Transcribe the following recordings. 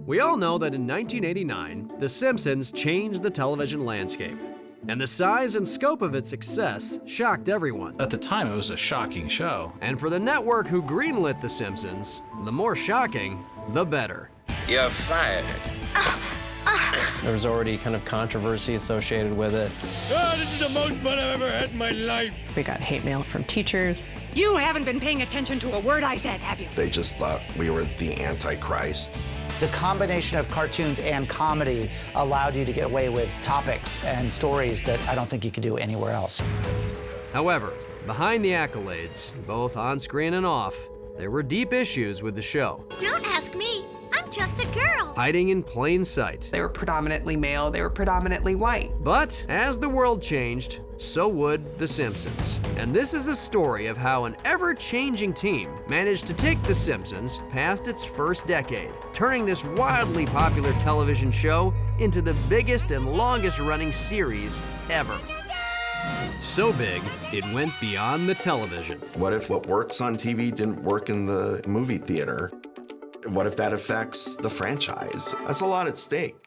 We all know that in 1989, The Simpsons changed the television landscape. And the size and scope of its success shocked everyone. At the time, it was a shocking show. And for the network who greenlit The Simpsons, the more shocking, the better. You're fired. There was already kind of controversy associated with it. Oh, this is the most fun I've ever had in my life. We got hate mail from teachers. You haven't been paying attention to a word I said, have you? They just thought we were the Antichrist. The combination of cartoons and comedy allowed you to get away with topics and stories that I don't think you could do anywhere else. However, behind the accolades, both on screen and off, there were deep issues with the show. Don't ask me. I'm just a girl. Hiding in plain sight. They were predominantly male, they were predominantly white. But as the world changed, so would The Simpsons. And this is a story of how an ever-changing team managed to take The Simpsons past its first decade, turning this wildly popular television show into the biggest and longest-running series ever. So big, it went beyond the television. What if what works on TV didn't work in the movie theater? What if that affects the franchise? That's a lot at stake.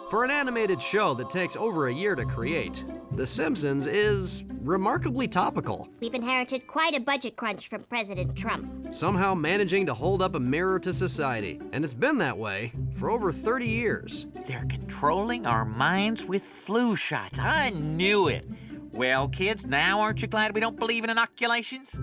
For an animated show that takes over a year to create, The Simpsons is remarkably topical. We've inherited quite a budget crunch from President Trump. Somehow managing to hold up a mirror to society. And it's been that way for over 30 years. They're controlling our minds with flu shots. I knew it. Well, kids, now aren't you glad we don't believe in inoculations?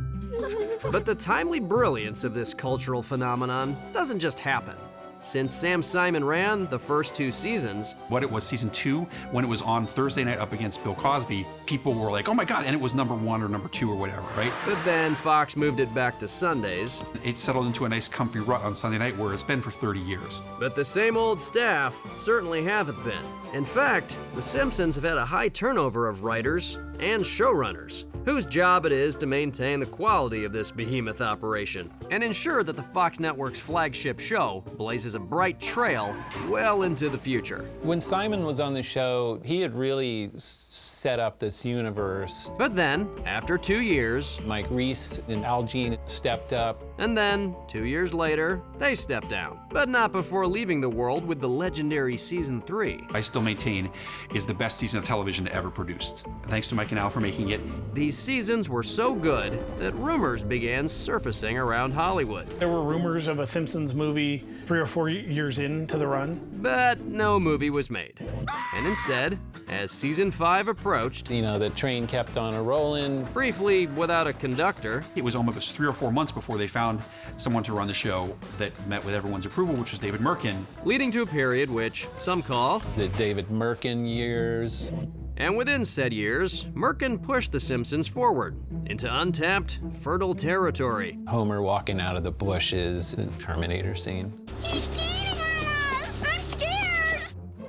But the timely brilliance of this cultural phenomenon doesn't just happen. Since Sam Simon ran the first 2 seasons. What it was, season 2, when it was on Thursday night up against Bill Cosby, people were like, oh my God, and it was number 1 or number 2 or whatever, right? But then Fox moved it back to Sundays. It settled into a nice comfy rut on Sunday night where it's been for 30 years. But the same old staff certainly haven't been. In fact, The Simpsons have had a high turnover of writers and showrunners, whose job it is to maintain the quality of this behemoth operation and ensure that the Fox network's flagship show blazes a bright trail well into the future. When Simon was on the show, he had really set up this universe. But then, after 2 years, Mike Reese and Al Jean stepped up. And then, 2 years later, they stepped down. But not before leaving the world with the legendary season 3. I still maintain is the best season of television ever produced. Thanks to Mike and Al for making it. These seasons were so good that rumors began surfacing around Hollywood. There were rumors of a Simpsons movie 3 or 4 years into the run. But no movie was made. And instead, as season 5 approached, you know, the train kept on a-rolling. Briefly without a conductor. It was almost 3 or 4 months before they found someone to run the show that met with everyone's approval, which was David Mirkin. Leading to a period which some call the David Mirkin years. And within said years, Mirkin pushed The Simpsons forward into untapped, fertile territory. Homer walking out of the bushes, the Terminator scene. He's cheating on us! I'm scared!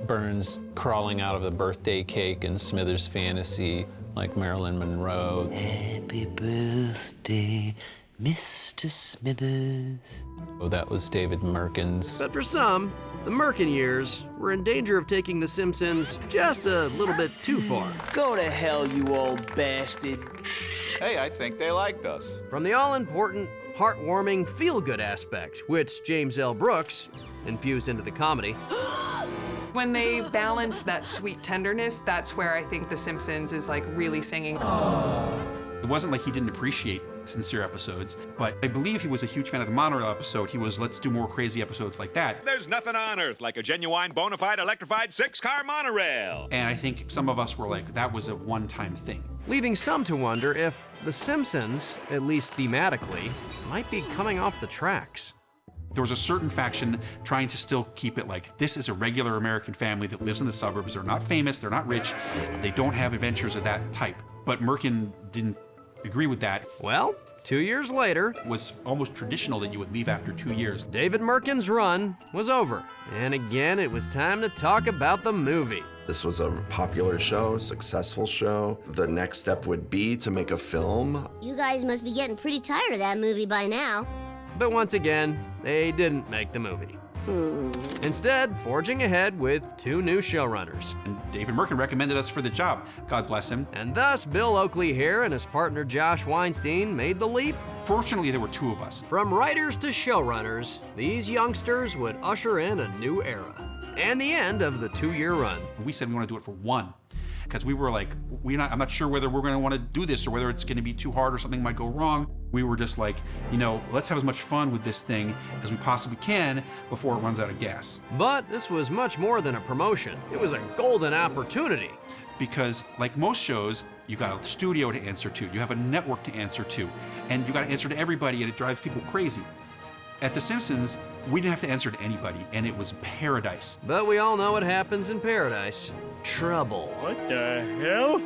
Burns crawling out of the birthday cake in Smithers Fantasy, like Marilyn Monroe. Happy birthday, Mr. Smithers. Oh, that was David Mirkin's. But for some, the Mirkin years were in danger of taking The Simpsons just a little bit too far. Go to hell, you old bastard. Hey, I think they liked us. From the all-important, heartwarming, feel-good aspect, which James L. Brooks infused into the comedy. When they balance that sweet tenderness, that's where I think The Simpsons is like really singing. It wasn't like he didn't appreciate sincere episodes, but I believe he was a huge fan of the monorail episode. He was, let's do more crazy episodes like that. There's nothing on earth like a genuine, bona fide, electrified 6-car monorail. And I think some of us were like, that was a one-time thing. Leaving some to wonder if The Simpsons, at least thematically, might be coming off the tracks. There was a certain faction trying to still keep it like, this is a regular American family that lives in the suburbs. They're not famous, they're not rich, they don't have adventures of that type. But Mirkin didn't agree with that. Well, 2 years later, It was almost traditional that you would leave after 2 years. David Mirkin's run was over. And again, it was time to talk about the movie. This was a popular show, successful show. The next step would be to make a film. You guys must be getting pretty tired of that movie by now. But once again, they didn't make the movie. Instead, forging ahead with 2 new showrunners. And David Mirkin recommended us for the job. God bless him. And thus, Bill Oakley here and his partner Josh Weinstein made the leap. Fortunately, there were 2 of us. From writers to showrunners, these youngsters would usher in a new era and the end of the 2-year run. We said we want to do it for 1. Because we were like, I'm not sure whether we're going to want to do this or whether it's going to be too hard or something might go wrong. We were just like, let's have as much fun with this thing as we possibly can before it runs out of gas. But this was much more than a promotion. It was a golden opportunity. Because like most shows, you got a studio to answer to, you have a network to answer to, and you got to answer to everybody, and it drives people crazy. At The Simpsons, we didn't have to answer to anybody, and it was paradise. But we all know what happens in paradise. Trouble. What the hell?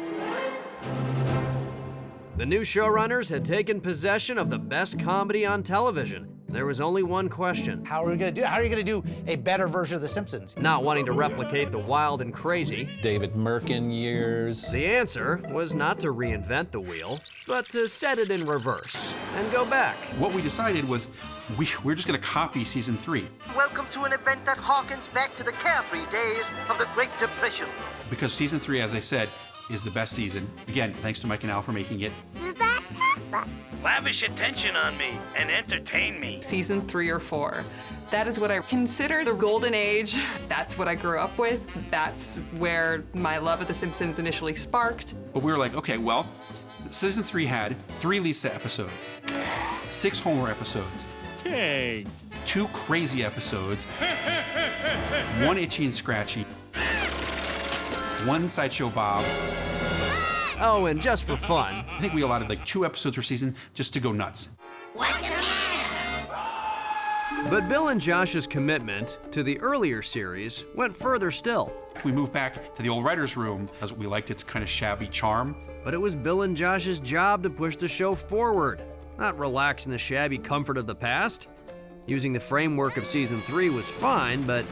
The new showrunners had taken possession of the best comedy on television. There was only one question. How are you going to do a better version of The Simpsons? Not wanting to replicate the wild and crazy. David Mirkin years. The answer was not to reinvent the wheel, but to set it in reverse and go back. What we decided was we're just going to copy season 3. Welcome to an event that harkens back to the carefree days of the Great Depression. Because season 3, as I said, is the best season. Again, thanks to Mike and Al for making it. Lavish attention on me and entertain me. Season 3 or 4. That is what I consider the golden age. That's what I grew up with. That's where my love of The Simpsons initially sparked. But we were like, okay, well, season 3 had 3 Lisa episodes, 6 Homer episodes, Dang. 2 crazy episodes, 1 Itchy and Scratchy, 1 Sideshow Bob. Oh, and just for fun, I think we allotted like 2 episodes per season just to go nuts. What's the matter? But Bill and Josh's commitment to the earlier series went further still. We moved back to the old writer's room as we liked its kind of shabby charm. But it was Bill and Josh's job to push the show forward, not relax in the shabby comfort of the past. Using the framework of season 3 was fine, but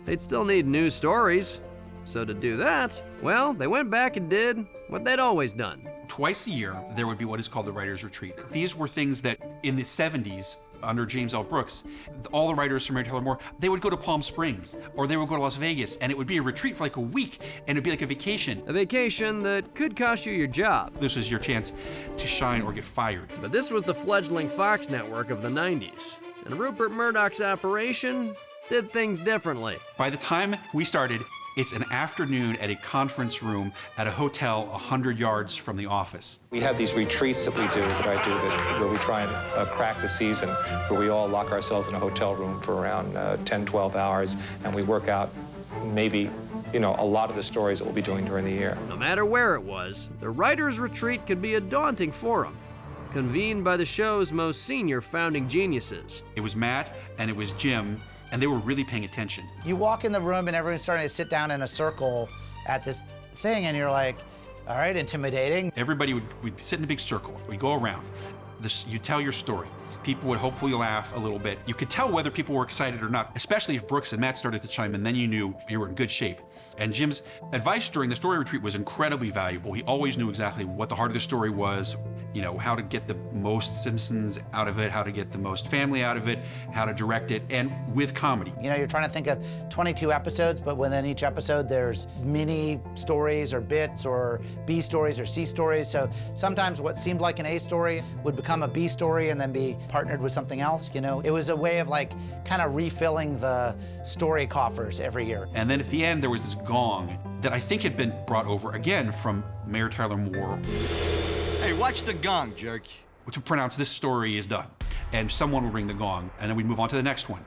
they'd still need new stories. So to do that, well, they went back and did what they'd always done. Twice a year, there would be what is called the Writers' Retreat. These were things that in the 70s, under James L. Brooks, all the writers from Mary Tyler Moore, they would go to Palm Springs or they would go to Las Vegas, and it would be a retreat for like a week, and it'd be like a vacation. A vacation that could cost you your job. This was your chance to shine or get fired. But this was the fledgling Fox network of the 90s, and Rupert Murdoch's operation did things differently. By the time we started, it's an afternoon at a conference room at a hotel 100 yards from the office. We have these retreats that we do, where we try and crack the season, where we all lock ourselves in a hotel room for around 10, 12 hours, and we work out maybe, a lot of the stories that we'll be doing during the year. No matter where it was, the Writers' Retreat could be a daunting forum, convened by the show's most senior founding geniuses. It was Matt and it was Jim, and they were really paying attention. You walk in the room and everyone's starting to sit down in a circle at this thing, and you're like, all right, intimidating. Everybody would sit in a big circle. We'd go around. You tell your story. People would hopefully laugh a little bit. You could tell whether people were excited or not, especially if Brooks and Matt started to chime in, then you knew you were in good shape. And Jim's advice during the story retreat was incredibly valuable. He always knew exactly what the heart of the story was, how to get the most Simpsons out of it, how to get the most family out of it, how to direct it, and with comedy. You're trying to think of 22 episodes, but within each episode there's mini stories or bits or B stories or C stories. So sometimes what seemed like an A story would become a B story and then be partnered with something else. It was a way of kind of refilling the story coffers every year. And then at the end there was this gong that I think had been brought over again from Mary Tyler Moore. Hey, watch the gong, jerk. To pronounce this story is done. And someone would ring the gong, and then we'd move on to the next one.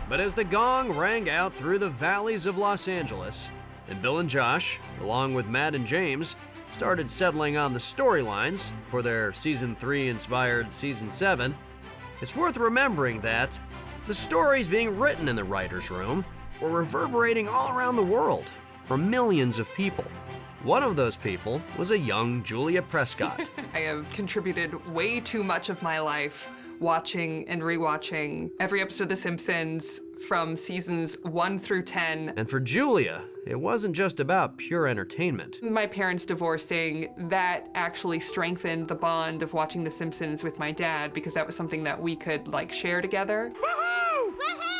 But as the gong rang out through the valleys of Los Angeles, and Bill and Josh, along with Matt and James, started settling on the storylines for their season 3 inspired season 7, it's worth remembering that the stories being written in the writer's room were reverberating all around the world for millions of people. One of those people was a young Julia Prescott. I have contributed way too much of my life watching and rewatching every episode of The Simpsons from seasons 1 through 10. And for Julia, it wasn't just about pure entertainment. My parents divorcing, that actually strengthened the bond of watching The Simpsons with my dad because that was something that we could like share together. Woohoo! Woohoo!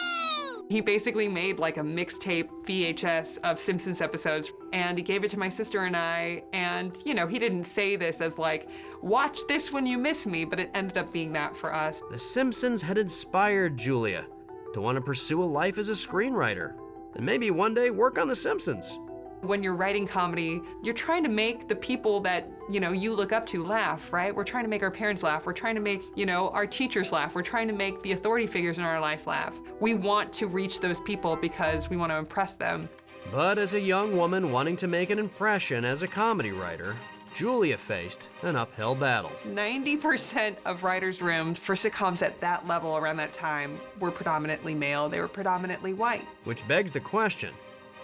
He basically made like a mixtape VHS of Simpsons episodes and he gave it to my sister and I, and you know, he didn't say this as like, watch this when you miss me, but it ended up being that for us. The Simpsons had inspired Julia to want to pursue a life as a screenwriter and maybe one day work on The Simpsons. When you're writing comedy, you're trying to make the people that, you know, you look up to laugh, right? We're trying to make our parents laugh. We're trying to make, you know, our teachers laugh. We're trying to make the authority figures in our life laugh. We want to reach those people because we want to impress them. But as a young woman wanting to make an impression as a comedy writer, Julia faced an uphill battle. 90% of writers' rooms for sitcoms at that level around that time were predominantly male. They were predominantly white. Which begs the question,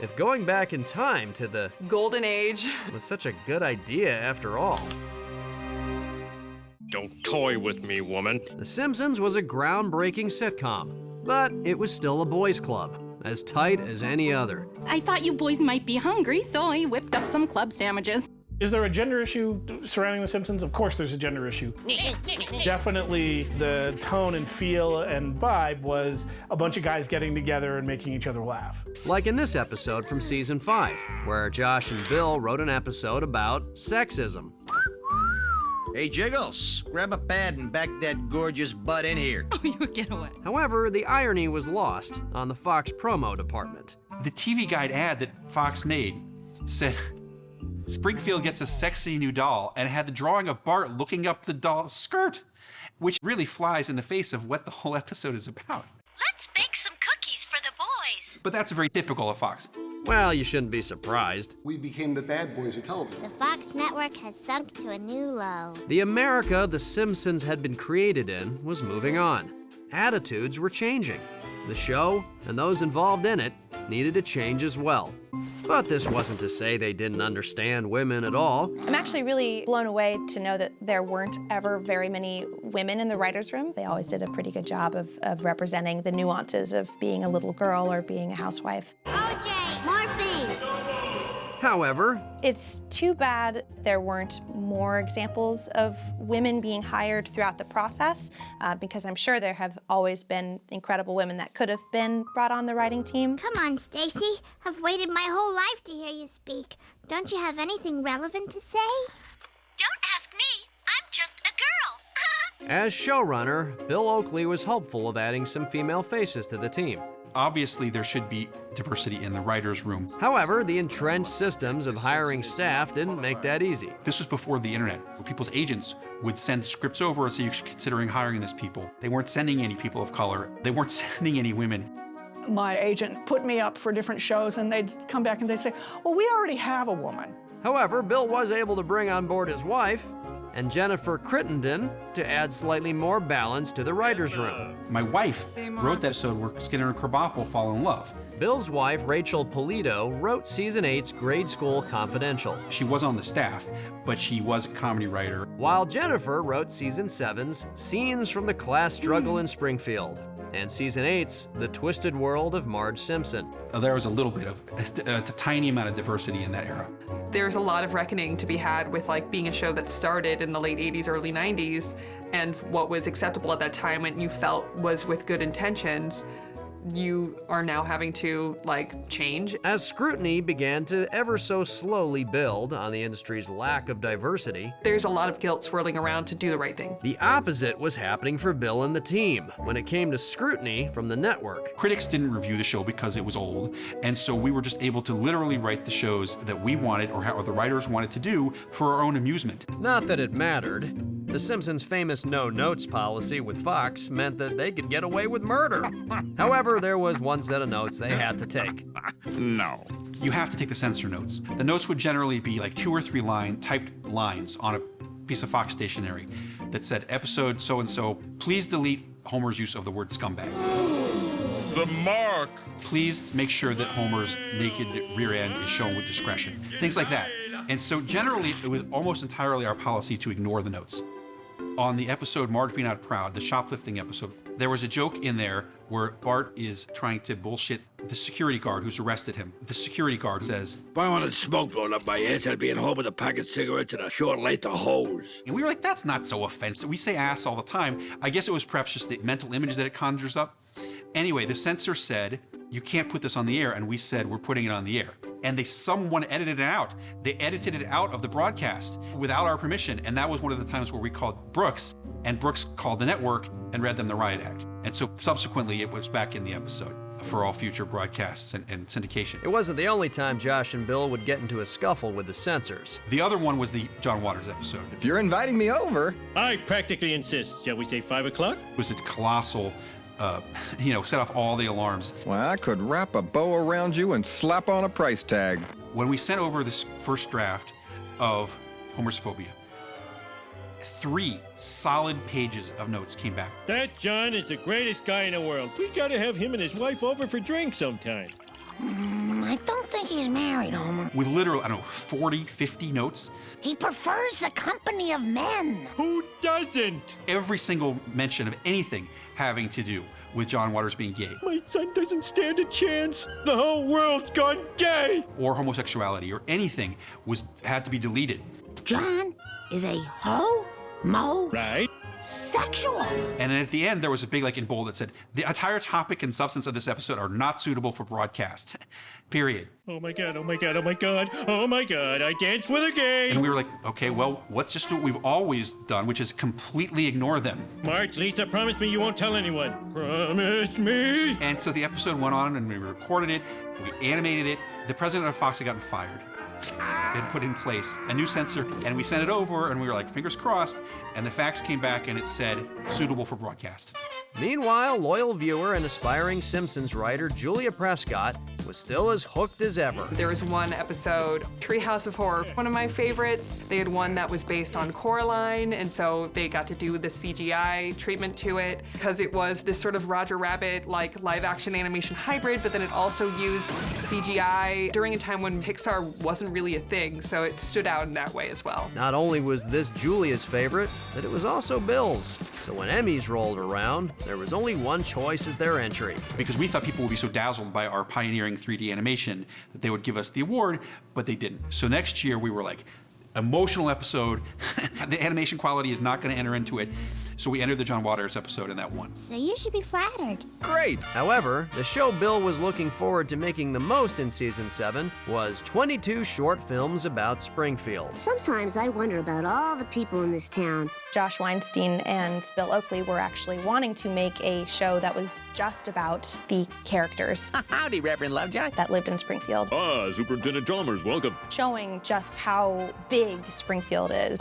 if going back in time to the golden age was such a good idea after all. Don't toy with me, woman. The Simpsons was a groundbreaking sitcom, but it was still a boys' club, as tight as any other. I thought you boys might be hungry, so I whipped up some club sandwiches. Is there a gender issue surrounding The Simpsons? Of course there's a gender issue. Definitely the tone and feel and vibe was a bunch of guys getting together and making each other laugh. Like in this episode from season 5, where Josh and Bill wrote an episode about sexism. Hey, Jiggles, grab a pad and back that gorgeous butt in here. Oh, you get away. However, the irony was lost on the Fox promo department. The TV Guide ad that Fox made said, Springfield gets a sexy new doll, and it had the drawing of Bart looking up the doll's skirt, which really flies in the face of what the whole episode is about. Let's bake some cookies for the boys. But that's very typical of Fox. Well, you shouldn't be surprised. We became the bad boys of television. The Fox network has sunk to a new low. The America The Simpsons had been created in was moving on. Attitudes were changing. The show and those involved in it needed to change as well. But this wasn't to say they didn't understand women at all. I'm actually really blown away to know that there weren't ever very many women in the writer's room. They always did a pretty good job of representing the nuances of being a little girl or being a housewife. OJ, morphine! However, it's too bad there weren't more examples of women being hired throughout the process, because I'm sure there have always been incredible women that could have been brought on the writing team. Come on, Stacy. I've waited my whole life to hear you speak. Don't you have anything relevant to say? Don't ask me. I'm just a girl. As showrunner, Bill Oakley was hopeful of adding some female faces to the team. Obviously, there should be diversity in the writer's room. However, the entrenched systems of hiring staff didn't make that easy. This was before the internet, where people's agents would send scripts over and say, you're considering hiring this people. They weren't sending any people of color. They weren't sending any women. My agent put me up for different shows, and they'd come back and they'd say, well, we already have a woman. However, Bill was able to bring on board his wife, and Jennifer Crittenden, to add slightly more balance to the writer's room. My wife wrote that episode where Skinner and Krabappel fall in love. Bill's wife, Rachel Polito, wrote season 8's Grade School Confidential. She was on the staff, but she was a comedy writer. While Jennifer wrote season 7's Scenes from the Class Struggle in Springfield, and season 8's The Twisted World of Marge Simpson. There was a little bit of, a tiny amount of diversity in that era. There's a lot of reckoning to be had with like being a show that started in the late 80s, early 90s, and what was acceptable at that time and you felt was with good intentions, you are now having to like change. As scrutiny began to ever so slowly build on the industry's lack of diversity, there's a lot of guilt swirling around to do the right thing. The opposite was happening for Bill and the team when it came to scrutiny from the network. Critics didn't review the show because it was old, and so we were just able to literally write the shows that we wanted or the writers wanted to do for our own amusement. Not that it mattered. The Simpsons' famous no-notes policy with Fox meant that they could get away with murder. However, there was one set of notes they had to take. No. You have to take the censor notes. The notes would generally be like 2 or 3 typed lines on a piece of Fox stationery that said, episode so-and-so, please delete Homer's use of the word scumbag. The mark. Please make sure that Homer's naked rear end is shown with discretion. Things like that. And so generally, it was almost entirely our policy to ignore the notes. On the episode Marge Be Not Proud, the shoplifting episode, there was a joke in there where Bart is trying to bullshit the security guard who's arrested him. The security guard says, If I wanted smoke blown up my ass, I'd be at home with a pack of cigarettes and a short length of hose. And we were like, that's not so offensive. We say ass all the time. I guess it was perhaps just the mental image that it conjures up. Anyway, the censor said, you can't put this on the air. And we said, we're putting it on the air. And someone edited it out. They edited it out of the broadcast without our permission. And that was one of the times where we called Brooks, and Brooks called the network and read them the riot act. And so subsequently, it was back in the episode for all future broadcasts and syndication. It wasn't the only time Josh and Bill would get into a scuffle with the censors. The other one was the John Waters episode. If you're inviting me over. I practically insist. Shall we say 5 o'clock? It was a colossal, set off all the alarms. Well, I could wrap a bow around you and slap on a price tag. When we sent over this first draft of Homer's Phobia, 3 solid pages of notes came back. That John is the greatest guy in the world. We gotta have him and his wife over for drinks sometime. I don't think he's married, Homer. With literally, 40, 50 notes. He prefers the company of men. Who doesn't? Every single mention of anything having to do with John Waters being gay. My son doesn't stand a chance. The whole world's gone gay. Or homosexuality or anything had to be deleted. John is a right? Sexual. And then at the end, there was a big, in bold, that said, the entire topic and substance of this episode are not suitable for broadcast. Period. Oh my God, oh my God, oh my God, oh my God, I danced with a gay. And we were like, okay, well, let's just do what we've always done, which is completely ignore them. Marge, Lisa, promise me you won't tell anyone. Promise me. And so the episode went on and we recorded it, we animated it. The president of Fox had gotten fired. They had put in place a new censor, and we sent it over, and we were like, fingers crossed, and the fax came back, and it said, suitable for broadcast. Meanwhile, loyal viewer and aspiring Simpsons writer Julia Prescott was still as hooked as ever. There was one episode, Treehouse of Horror, one of my favorites. They had one that was based on Coraline, and so they got to do the CGI treatment to it, because it was this sort of Roger Rabbit, live-action animation hybrid, but then it also used CGI during a time when Pixar wasn't really a thing, so it stood out in that way as well. Not only was this Julia's favorite, but it was also Bill's. So when Emmys rolled around, there was only one choice as their entry. Because we thought people would be so dazzled by our pioneering 3D animation that they would give us the award, but they didn't. So next year we were like, emotional episode, the animation quality is not going to enter into it. So we entered the John Waters episode and that won. So you should be flattered. Great! However, the show Bill was looking forward to making the most in season 7 was 22 short films about Springfield. Sometimes I wonder about all the people in this town. Josh Weinstein and Bill Oakley were actually wanting to make a show that was just about the characters. Howdy, Reverend Lovejoy. That lived in Springfield. Superintendent Chalmers, welcome. Showing just how big Springfield is.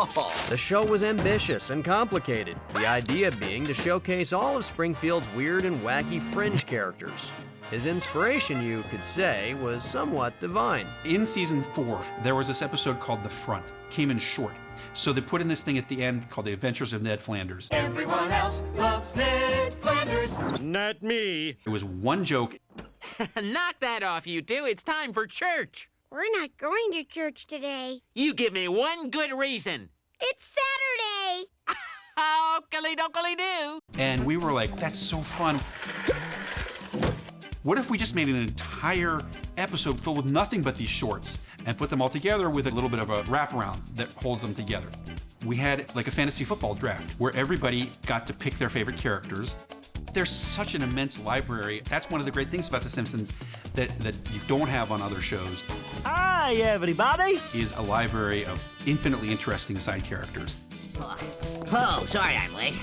The show was ambitious and complicated, the idea being to showcase all of Springfield's weird and wacky fringe characters. His inspiration, you could say, was somewhat divine. In season 4, there was this episode called The Front. Came in short. So they put in this thing at the end called The Adventures of Ned Flanders. Everyone else loves Ned Flanders. Not me. It was one joke. Knock that off, you two. It's time for church. We're not going to church today. You give me one good reason. It's Saturday. Oakley-dokley-doo. And we were like, that's so fun. What if we just made an entire episode filled with nothing but these shorts and put them all together with a little bit of a wraparound that holds them together? We had like a fantasy football draft where everybody got to pick their favorite characters. There's such an immense library. That's one of the great things about The Simpsons that you don't have on other shows. Hi, everybody. Is a library of infinitely interesting side characters. Oh, sorry I'm late.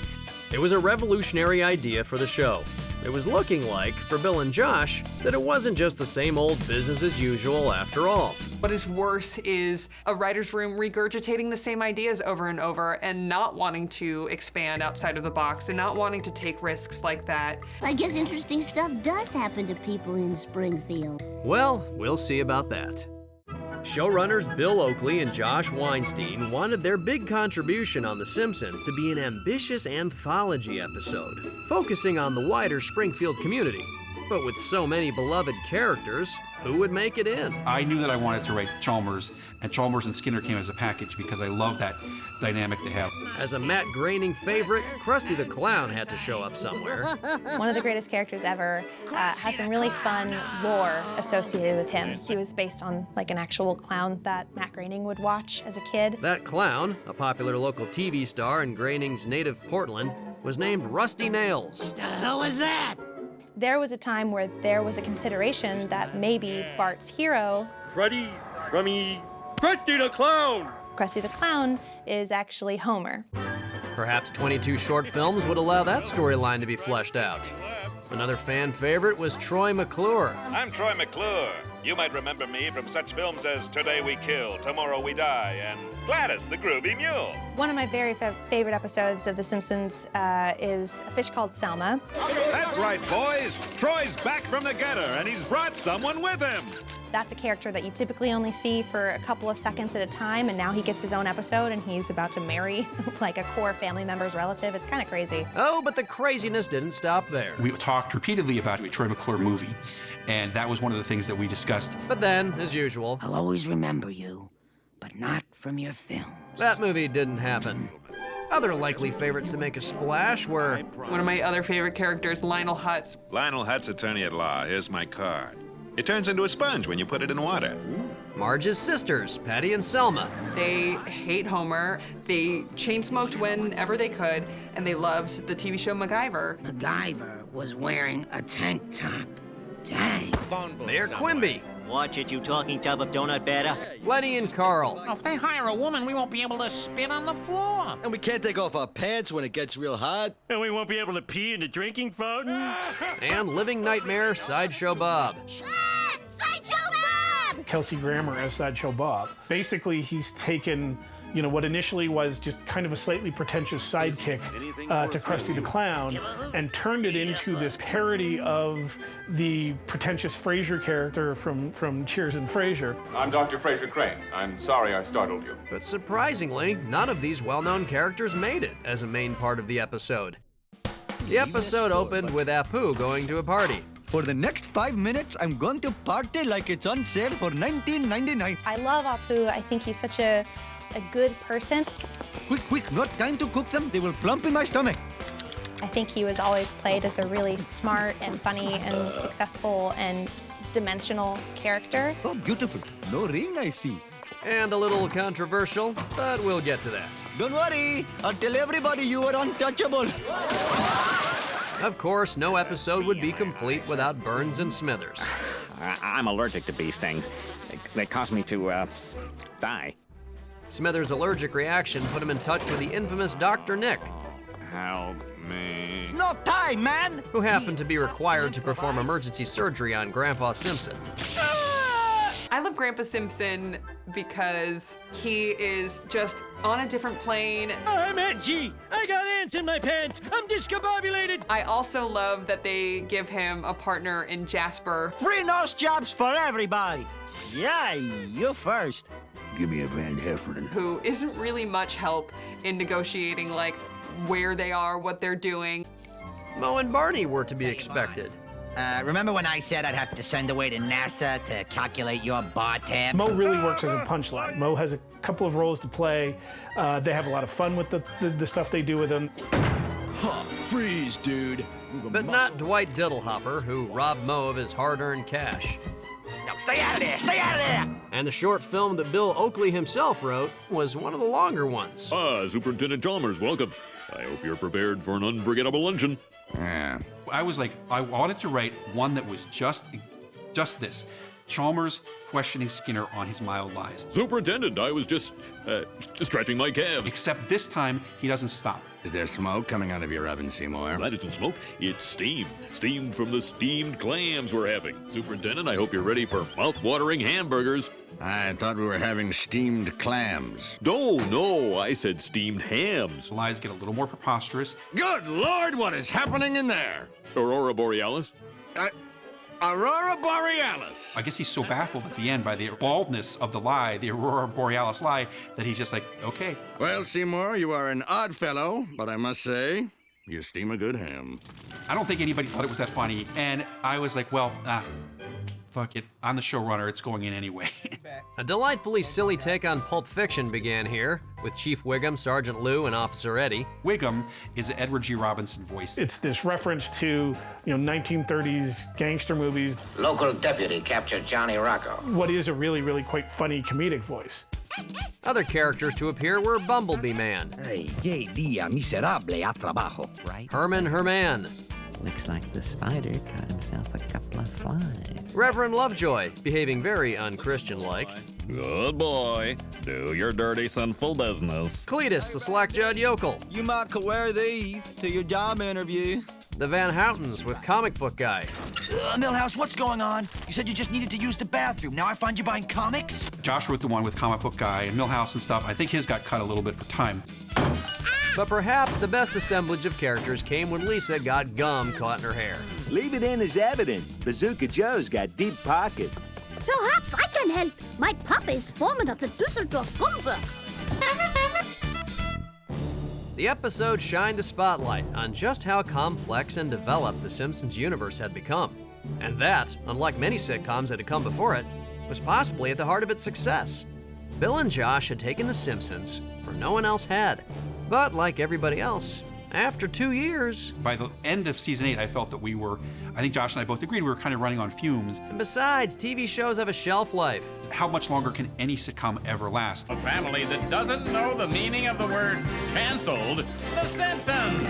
It was a revolutionary idea for the show. It was looking like, for Bill and Josh, that it wasn't just the same old business as usual after all. What is worse is a writer's room regurgitating the same ideas over and over and not wanting to expand outside of the box and not wanting to take risks like that. I guess interesting stuff does happen to people in Springfield. Well, we'll see about that. Showrunners Bill Oakley and Josh Weinstein wanted their big contribution on The Simpsons to be an ambitious anthology episode, focusing on the wider Springfield community. But with so many beloved characters, who would make it in. I knew that I wanted to write Chalmers, and Chalmers and Skinner came as a package because I love that dynamic they have. As a Matt Groening favorite, Krusty the Clown had to show up somewhere. One of the greatest characters ever, has some really fun lore associated with him. He was based on like an actual clown that Matt Groening would watch as a kid. That clown, a popular local TV star in Groening's native Portland, was named Rusty Nails. The hell was that? There was a time where there was a consideration that maybe Bart's hero, Krusty the Clown! Krusty the Clown, is actually Homer. Perhaps 22 short films would allow that storyline to be fleshed out. Another fan favorite was Troy McClure. I'm Troy McClure. You might remember me from such films as Today We Kill, Tomorrow We Die, and Gladys the Groovy Mule. One of my very favorite episodes of The Simpsons is A Fish Called Selma. That's right, boys. Troy's back from the gutter, and he's brought someone with him. That's a character that you typically only see for a couple of seconds at a time, and now he gets his own episode, and he's about to marry like a core family member's relative. It's kind of crazy. Oh, but the craziness didn't stop there. We talked repeatedly about a Troy McClure movie, and that was one of the things that we discussed. But then, as usual, I'll always remember you, but not from your films. That movie didn't happen. Other likely favorites to make a splash were... One of my other favorite characters, Lionel Hutz. Lionel Hutz, attorney at law. Here's my card. It turns into a sponge when you put it in water. Marge's sisters, Patty and Selma. They hate Homer. They chain smoked whenever they could, and they loved the TV show MacGyver. MacGyver was wearing a tank top. Dang. Mayor Quimby. Watch it, you talking tub of donut batter. Lenny and Carl. If they hire a woman, we won't be able to spit on the floor. And we can't take off our pants when it gets real hot. And we won't be able to pee in the drinking fountain. And living nightmare, Sideshow Bob. Sideshow Bob! Kelsey Grammer as Sideshow Bob. Basically, he's taken, you know, what initially was just kind of a slightly pretentious sidekick to Krusty the Clown and turned it into this parody of the pretentious Frasier character from Cheers and Frasier. I'm Dr. Fraser Crane. I'm sorry I startled you. But surprisingly, none of these well-known characters made it as a main part of the episode. The episode opened with Apu going to a party. For the next 5 minutes, I'm going to party like it's on sale for $19.99. I love Apu. I think he's such a good person. Quick, not time to cook them. They will plump in my stomach. I think he was always played as a really smart and funny and successful and dimensional character. Oh, beautiful. No ring, I see. And a little controversial, but we'll get to that. Don't worry. I'll tell everybody you are untouchable. Of course, no episode would be complete without Burns and Smithers. I'm allergic to bee stings. They cause me to, die. Smithers' allergic reaction put him in touch with the infamous Dr. Nick. Help me. No time, man! Who happened to be required to perform emergency surgery on Grandpa Simpson. I love Grandpa Simpson because he is just on a different plane. I'm edgy. I got ants in my pants. I'm discombobulated. I also love that they give him a partner in Jasper. Free nose jobs for everybody. Yeah, you first. Give me a Van Heffernan. Who isn't really much help in negotiating, like, where they are, what they're doing. Mo and Barney were to be expected. Remember when I said I'd have to send away to NASA to calculate your bar tab? Mo really works as a punchline. Mo has a couple of roles to play. They have a lot of fun with the stuff they do with him. Huh, freeze, dude. But not Dwight Diddlehopper, who robbed Mo of his hard-earned cash. No, stay out of there! Stay out of there! And the short film that Bill Oakley himself wrote was one of the longer ones. Superintendent Chalmers, welcome. I hope you're prepared for an unforgettable luncheon. Yeah. I was like, I wanted to write one that was just this. Chalmers questioning Skinner on his mild lies. Superintendent, I was just stretching my calves. Except this time, he doesn't stop. Is there smoke coming out of your oven, Seymour? That isn't smoke, it's steam. Steam from the steamed clams we're having. Superintendent, I hope you're ready for mouth-watering hamburgers. I thought we were having steamed clams. No, I said steamed hams. Lies get a little more preposterous. Good Lord, what is happening in there? Aurora Borealis? Aurora Borealis. I guess he's so baffled at the end by the baldness of the lie, the Aurora Borealis lie, that he's just like, okay. Well, Seymour, you are an odd fellow, but I must say, you steam a good ham. I don't think anybody thought it was that funny, and I was like, well, fuck it, I'm the showrunner, it's going in anyway. A delightfully silly take on Pulp Fiction began here, with Chief Wiggum, Sergeant Lou, and Officer Eddie. Wiggum is the Edward G. Robinson voice. It's this reference to, 1930s gangster movies. Local deputy captured Johnny Rocco. What is a really, really quite funny comedic voice. Other characters to appear were Bumblebee Man. Hey, que día miserable a trabajo, right? Herman. Looks like the spider caught himself a couple of flies. Reverend Lovejoy, behaving very un-Christian-like. Good boy. Do your dirty, sinful business. Cletus, the slack-jawed yokel. You might could wear these to your job interview. The Van Houtens with comic book guy. Milhouse, what's going on? You said you just needed to use the bathroom. Now I find you buying comics? Josh wrote the one with comic book guy and Milhouse and stuff. I think his got cut a little bit for time. But perhaps the best assemblage of characters came when Lisa got gum caught in her hair. Leave it in as evidence. Bazooka Joe's got deep pockets. Perhaps I can help. My papa is foreman of the Dusseldorf Gumwerk. The episode shined a spotlight on just how complex and developed the Simpsons universe had become. And that, unlike many sitcoms that had come before it, was possibly at the heart of its success. Bill and Josh had taken The Simpsons where no one else had. But like everybody else, after 2 years... By the end of season 8, I felt that I think Josh and I both agreed we were kind of running on fumes. And besides, TV shows have a shelf life. How much longer can any sitcom ever last? A family that doesn't know the meaning of the word canceled, The Simpsons!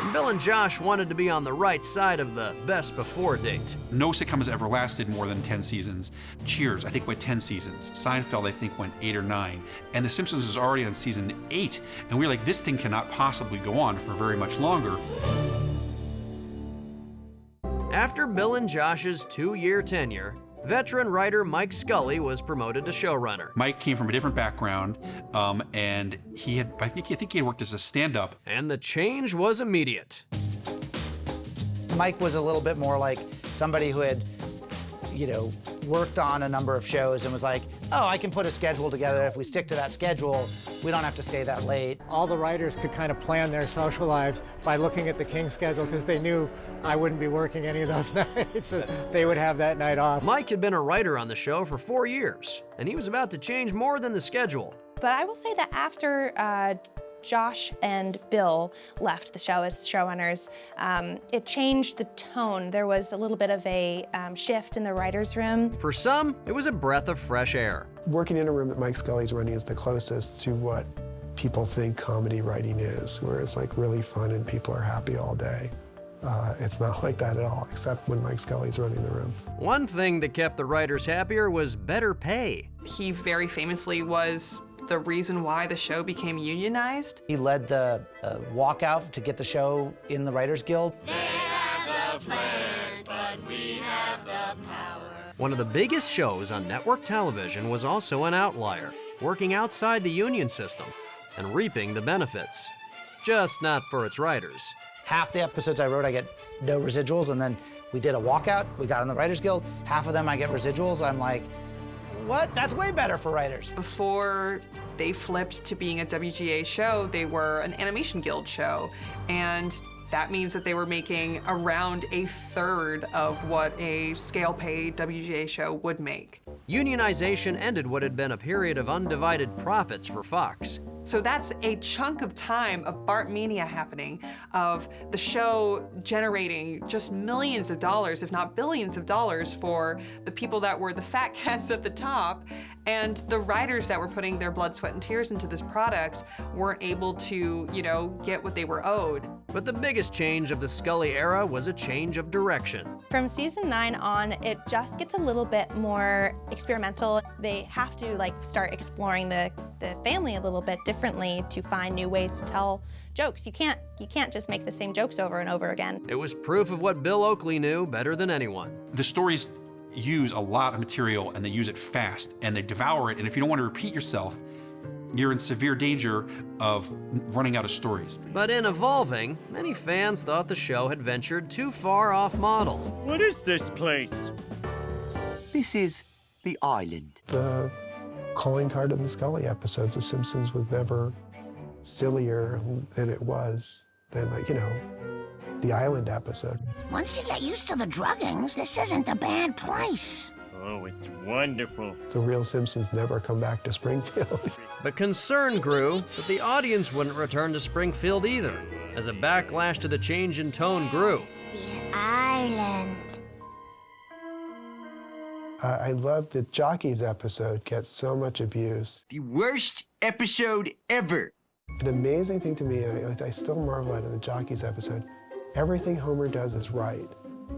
And Bill and Josh wanted to be on the right side of the best before date. No sitcom has ever lasted more than 10 seasons. Cheers, I think, went 10 seasons. Seinfeld, I think, went 8 or 9. And The Simpsons was already on season 8. And we were like, this thing cannot possibly go on for very much longer. After Bill and Josh's 2-year tenure, veteran writer Mike Scully was promoted to showrunner. Mike came from a different background, and I think he had worked as a stand-up. And the change was immediate. Mike was a little bit more like somebody who had, worked on a number of shows and was like, oh, I can put a schedule together. If we stick to that schedule, we don't have to stay that late. All the writers could kind of plan their social lives by looking at the King's schedule because they knew I wouldn't be working any of those nights. So they would have that night off. Mike had been a writer on the show for 4 years, and he was about to change more than the schedule. But I will say that after Josh and Bill left the show as showrunners, it changed the tone. There was a little bit of a shift in the writer's room. For some, it was a breath of fresh air. Working in a room that Mike Scully's running is the closest to what people think comedy writing is, where it's like really fun and people are happy all day. It's not like that at all, except when Mike Scully's running the room. One thing that kept the writers happier was better pay. He very famously was the reason why the show became unionized. He led the walkout to get the show in the Writers Guild. They have the pledge, but we have the power. One of the biggest shows on network television was also an outlier, working outside the union system and reaping the benefits, just not for its writers. Half the episodes I wrote, I get no residuals, and then we did a walkout, we got in the Writers Guild, half of them I get residuals. I'm like, what? That's way better for writers. Before they flipped to being a WGA show, they were an Animation Guild show, and that means that they were making around 1/3 of what a scale-pay WGA show would make. Unionization ended what had been a period of undivided profits for Fox. So that's a chunk of time of Bart mania happening, of the show generating just millions of dollars, if not billions of dollars, for the people that were the fat cats at the top, and the writers that were putting their blood, sweat, and tears into this product weren't able to, get what they were owed. But the biggest change of the Scully era was a change of direction. From season 9 on, it just gets a little bit more experimental. They have to start exploring the family a little bit differently to find new ways to tell jokes. You can't just make the same jokes over and over again. It was proof of what Bill Oakley knew better than anyone. The stories use a lot of material and they use it fast and they devour it, and if you don't want to repeat yourself, you're in severe danger of running out of stories. But in evolving, many fans thought the show had ventured too far off model. What is this place? This is the island. The calling card of the Scully episodes, The Simpsons was never sillier than it was. Than the island episode. Once you get used to the druggings, this isn't a bad place. Oh, it's wonderful. The real Simpsons never come back to Springfield. But concern grew that the audience wouldn't return to Springfield either, as a backlash to the change in tone grew. The island. I love the Jockeys episode gets so much abuse. The worst episode ever. An amazing thing to me, I still marvel at in the Jockeys episode, everything Homer does is right.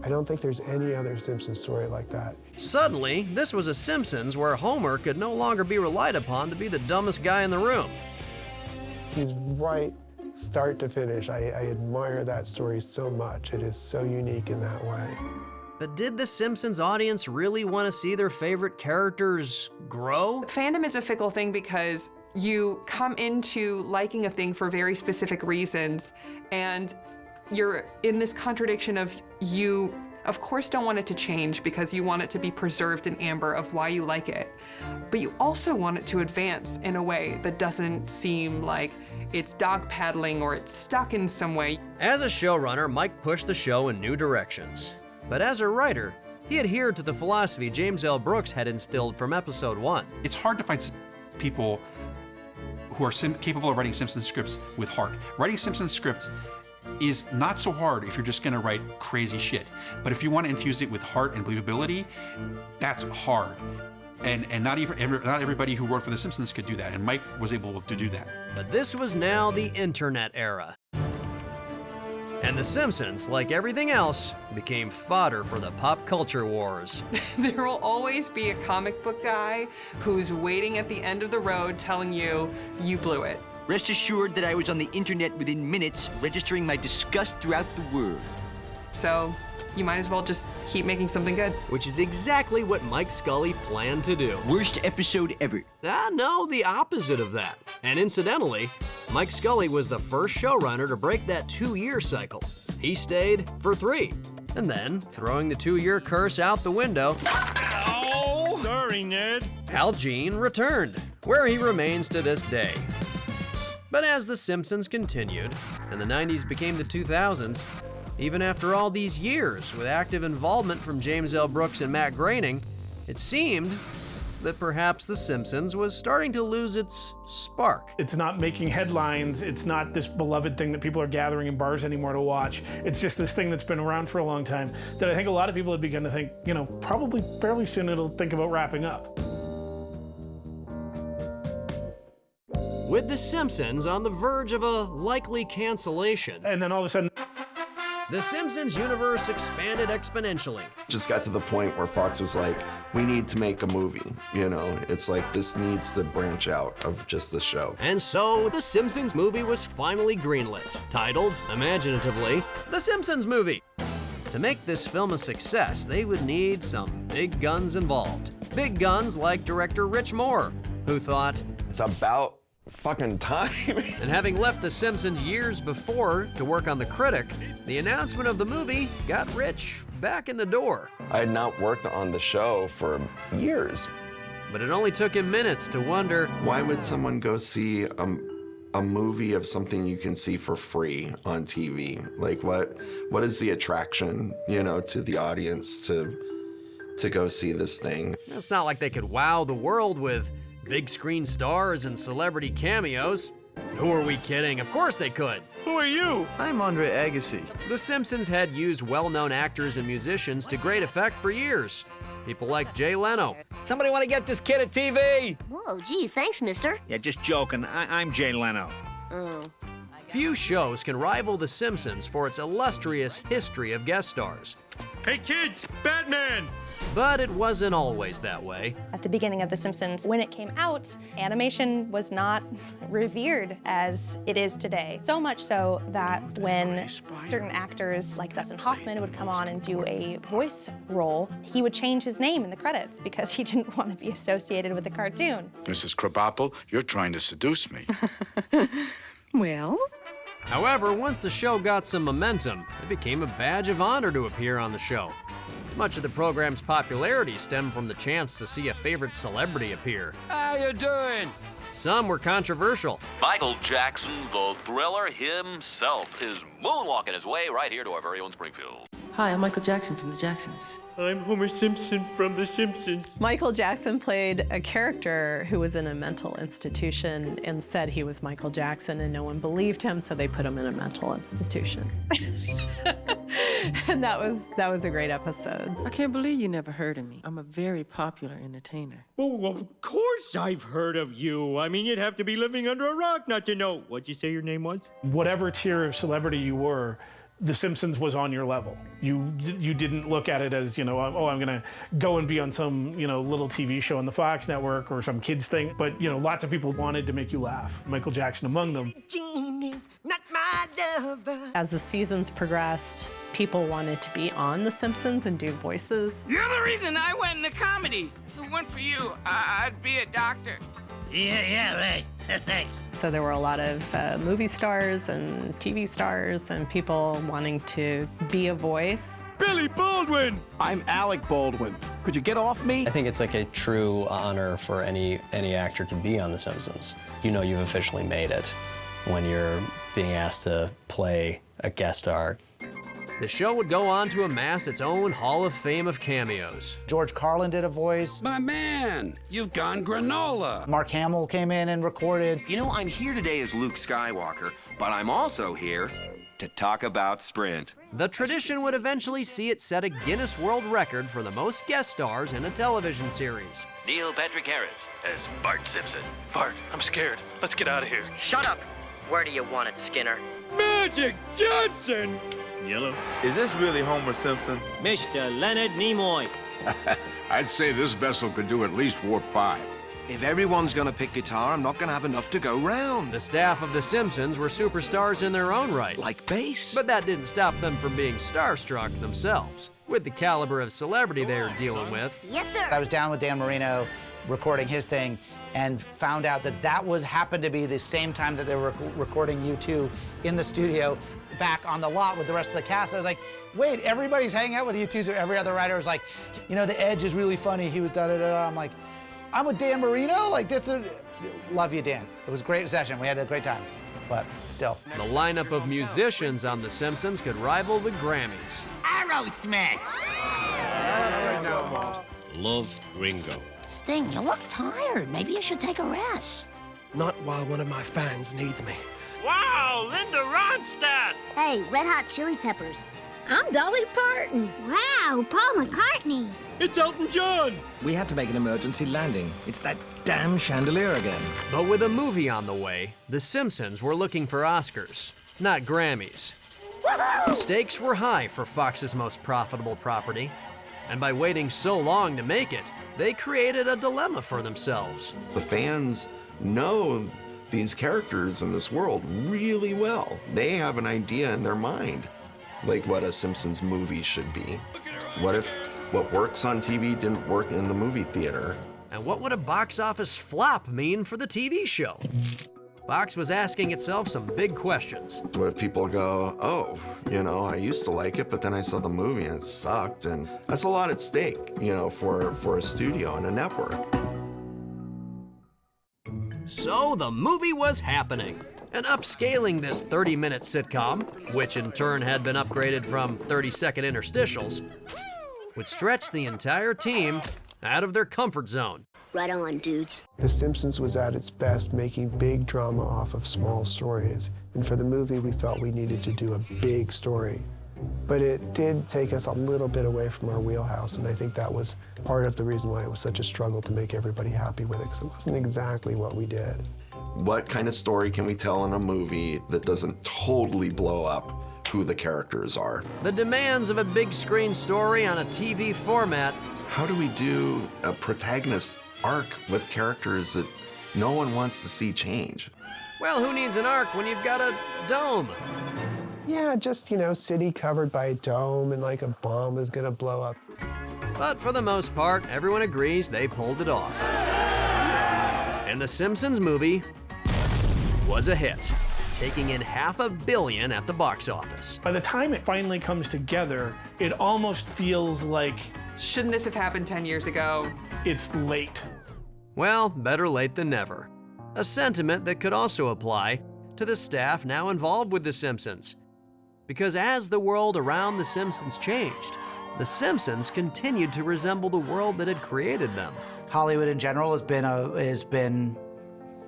I don't think there's any other Simpsons story like that. Suddenly, this was a Simpsons where Homer could no longer be relied upon to be the dumbest guy in the room. He's right start to finish. I admire that story so much. It is so unique in that way. But did the Simpsons audience really want to see their favorite characters grow? Fandom is a fickle thing because you come into liking a thing for very specific reasons, and you're in this contradiction of you, of course, don't want it to change because you want it to be preserved in amber of why you like it, but you also want it to advance in a way that doesn't seem like it's dog paddling or it's stuck in some way. As a showrunner, Mike pushed the show in new directions. But as a writer, he adhered to the philosophy James L. Brooks had instilled from episode 1. It's hard to find people who are capable of writing Simpsons scripts with heart. Writing Simpsons scripts is not so hard if you're just gonna write crazy shit. But if you want to infuse it with heart and believability, that's hard. And not everybody who wrote for The Simpsons could do that, and Mike was able to do that. But this was now the internet era. And The Simpsons, like everything else, became fodder for the pop culture wars. There will always be a comic book guy who's waiting at the end of the road telling you, you blew it. Rest assured that I was on the internet within minutes, registering my disgust throughout the world. So, you might as well just keep making something good. Which is exactly what Mike Scully planned to do. Worst episode ever. No, the opposite of that. And incidentally, Mike Scully was the first showrunner to break that 2-year cycle. He stayed for 3. And then, throwing the 2-year curse out the window, Oh! Sorry, Ned. Al Jean returned, where he remains to this day. But as The Simpsons continued, and the 90s became the 2000s, even after all these years with active involvement from James L. Brooks and Matt Groening, it seemed that perhaps The Simpsons was starting to lose its spark. It's not making headlines. It's not this beloved thing that people are gathering in bars anymore to watch. It's just this thing that's been around for a long time that I think a lot of people have begun to think, probably fairly soon it'll think about wrapping up. With The Simpsons on the verge of a likely cancellation. And then all of a sudden, The Simpsons universe expanded exponentially. Just got to the point where Fox was like, we need to make a movie. It's like this needs to branch out of just the show. And so The Simpsons movie was finally greenlit, titled, imaginatively, The Simpsons Movie. To make this film a success, they would need some big guns involved. Big guns like director Rich Moore, who thought, it's about fucking time. And having left The Simpsons years before to work on The Critic, the announcement of the movie got Rich back in the door. I had not worked on the show for years. But it only took him minutes to wonder, why would someone go see a movie of something you can see for free on TV? Like what is the attraction, to the audience to go see this thing? It's not like they could wow the world with big screen stars and celebrity cameos. Who are we kidding? Of course they could. Who are you? I'm Andre Agassi. The Simpsons had used well-known actors and musicians to great effect for years. People like Jay Leno. Somebody want to get this kid a TV? Whoa, gee, thanks, mister. Yeah, just joking. I'm Jay Leno. Oh. Few shows can rival The Simpsons for its illustrious history of guest stars. Hey kids, Batman! But it wasn't always that way. At the beginning of The Simpsons, when it came out, animation was not revered as it is today. So much so that when certain actors like Dustin Hoffman would come on and do a voice role, he would change his name in the credits because he didn't want to be associated with the cartoon. Mrs. Krabappel, you're trying to seduce me. Well? However, once the show got some momentum, it became a badge of honor to appear on the show. Much of the program's popularity stemmed from the chance to see a favorite celebrity appear. How you doing? Some were controversial. Michael Jackson, the thriller himself, is moonwalking his way right here to our very own Springfield. Hi, I'm Michael Jackson from the Jacksons. I'm Homer Simpson from The Simpsons. Michael Jackson played a character who was in a mental institution and said he was Michael Jackson, and no one believed him, so they put him in a mental institution. And that was a great episode. I can't believe you never heard of me. I'm a very popular entertainer. Oh, of course I've heard of you. I mean, you'd have to be living under a rock not to know. What'd you say your name was? Whatever tier of celebrity you were, The Simpsons was on your level. You didn't look at it as, oh, I'm gonna go and be on some, little TV show on the Fox network or some kids thing. But, lots of people wanted to make you laugh. Michael Jackson among them. Genius, not my lover. As the seasons progressed, people wanted to be on The Simpsons and do voices. You're the reason I went into comedy. If it weren't for you, I'd be a doctor. Yeah, right. Thanks. So there were a lot of movie stars and TV stars and people wanting to be a voice. Billy Baldwin! I'm Alec Baldwin. Could you get off me? I think it's like a true honor for any actor to be on The Simpsons. You know you've officially made it when you're being asked to play a guest star. The show would go on to amass its own Hall of Fame of cameos. George Carlin did a voice. My man, you've gone granola. Mark Hamill came in and recorded. I'm here today as Luke Skywalker, but I'm also here to talk about Sprint. The tradition would eventually see it set a Guinness World Record for the most guest stars in a television series. Neil Patrick Harris as Bart Simpson. Bart, I'm scared. Let's get out of here. Shut up! Where do you want it, Skinner? Magic Johnson! Yellow. Is this really Homer Simpson? Mr. Leonard Nimoy. I'd say this vessel could do at least warp 5. If everyone's gonna pick guitar, I'm not gonna have enough to go round. The staff of The Simpsons were superstars in their own right. Like bass. But that didn't stop them from being starstruck themselves. With the caliber of celebrity they were dealing with. Yes, sir. I was down with Dan Marino recording his thing and found out that happened to be the same time that they were recording U2 in the studio back on the lot with the rest of the cast. I was like, wait, everybody's hanging out with U2, so every other writer was like, The Edge is really funny. He was da-da-da-da. I'm like, I'm with Dan Marino? Like, love you, Dan. It was a great session. We had a great time, but still. The lineup of musicians on The Simpsons could rival the Grammys. Aerosmith! Love Ringo. Sting, you look tired. Maybe you should take a rest. Not while one of my fans needs me. Wow, Linda Ronstadt! Hey, Red Hot Chili Peppers. I'm Dolly Parton. Wow, Paul McCartney. It's Elton John! We had to make an emergency landing. It's that damn chandelier again. But with a movie on the way, The Simpsons were looking for Oscars, not Grammys. Stakes were high for Fox's most profitable property, and by waiting so long to make it, they created a dilemma for themselves. The fans know these characters in this world really well. They have an idea in their mind, like what a Simpsons movie should be. What if what works on TV didn't work in the movie theater? And what would a box office flop mean for the TV show? Fox was asking itself some big questions. What if people go, oh, I used to like it, but then I saw the movie and it sucked, and that's a lot at stake, for a studio and a network. So the movie was happening. And upscaling this 30-minute sitcom, which in turn had been upgraded from 30-second interstitials, would stretch the entire team out of their comfort zone. Right on, dudes. The Simpsons was at its best making big drama off of small stories. And for the movie, we felt we needed to do a big story. But it did take us a little bit away from our wheelhouse, and I think that was part of the reason why it was such a struggle to make everybody happy with it, because it wasn't exactly what we did. What kind of story can we tell in a movie that doesn't totally blow up who the characters are? The demands of a big screen story on a TV format. How do we do a protagonist arc with characters that no one wants to see change? Well, who needs an arc when you've got a dome? Yeah, just, city covered by a dome and like a bomb is gonna blow up. But for the most part, everyone agrees they pulled it off. And the Simpsons movie was a hit, taking in $500 million at the box office. By the time it finally comes together, it almost feels like... Shouldn't this have happened 10 years ago? It's late. Well, better late than never. a sentiment that could also apply to the staff now involved with The Simpsons. Because as the world around The Simpsons changed, The Simpsons continued to resemble the world that had created them. Hollywood in general has been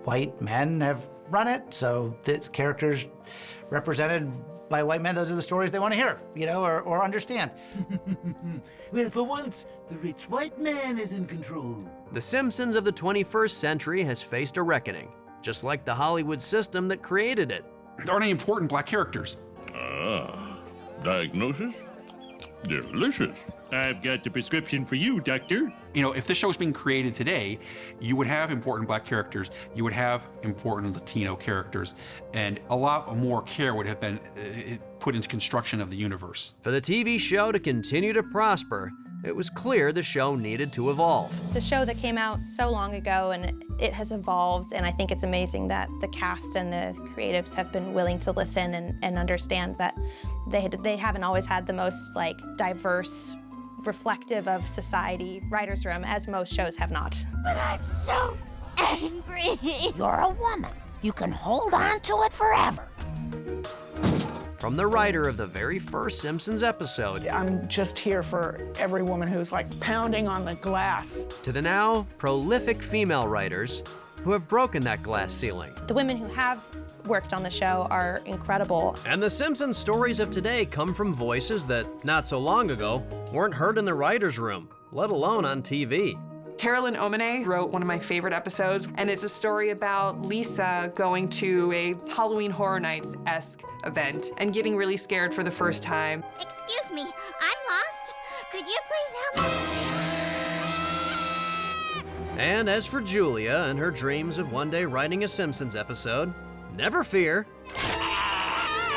white men have run it, so the characters represented by white men, those are the stories they want to hear, or understand. Well, for once, the rich white man is in control. The Simpsons of the 21st century has faced a reckoning, just like the Hollywood system that created it. There aren't any important black characters. Ah, diagnosis? Delicious. I've got the prescription for you, Doctor. If this show was being created today, you would have important black characters, you would have important Latino characters, and a lot more care would have been put into construction of the universe. For the TV show to continue to prosper, it was clear the show needed to evolve. The show that came out so long ago, and it has evolved, and I think it's amazing that the cast and the creatives have been willing to listen and understand that they haven't always had the most diverse, reflective of society writer's room, as most shows have not. But I'm so angry. You're a woman. You can hold on to it forever. From the writer of the very first Simpsons episode, I'm just here for every woman who's pounding on the glass, to the now prolific female writers who have broken that glass ceiling. The women who have worked on the show are incredible. And the Simpsons stories of today come from voices that, not so long ago, weren't heard in the writer's room, let alone on TV. Carolyn Omine wrote one of my favorite episodes, and it's a story about Lisa going to a Halloween Horror Nights-esque event and getting really scared for the first time. Excuse me, I'm lost. Could you please help me? And as for Julia and her dreams of one day writing a Simpsons episode, never fear,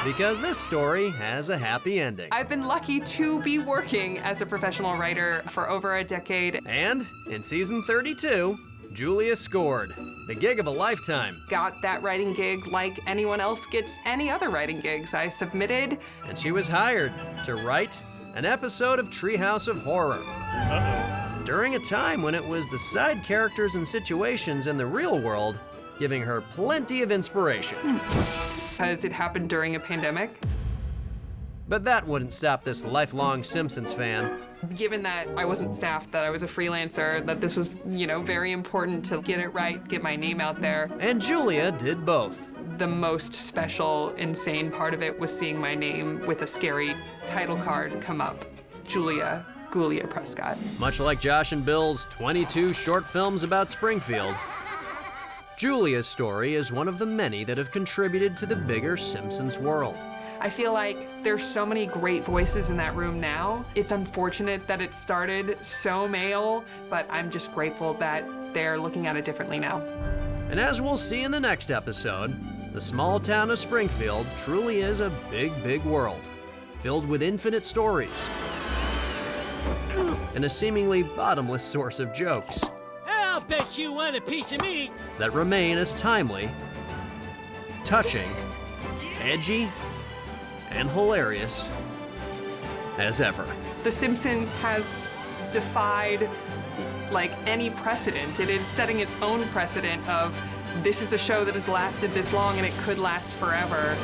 because this story has a happy ending. I've been lucky to be working as a professional writer for over a decade. And in season 32, Julia scored the gig of a lifetime. Got that writing gig like anyone else gets any other writing gigs. I submitted. And she was hired to write an episode of Treehouse of Horror. During a time when it was the side characters and situations in the real world giving her plenty of inspiration. Because it happened during a pandemic. But that wouldn't stop this lifelong Simpsons fan. Given that I wasn't staffed, that I was a freelancer, that this was, very important to get it right, get my name out there. And Julia did both. The most special, insane part of it was seeing my name with a scary title card come up. Julia Gulia Prescott. Much like Josh and Bill's 22 short films about Springfield, Julia's story is one of the many that have contributed to the bigger Simpsons world. I feel like there's so many great voices in that room now. It's unfortunate that it started so male, but I'm just grateful that they're looking at it differently now. And as we'll see in the next episode, the small town of Springfield truly is a big, big world, filled with infinite stories and a seemingly bottomless source of jokes. I'll bet you want a piece of me. That remain as timely, touching, edgy, and hilarious as ever. The Simpsons has defied any precedent. It is setting its own precedent of this is a show that has lasted this long and it could last forever.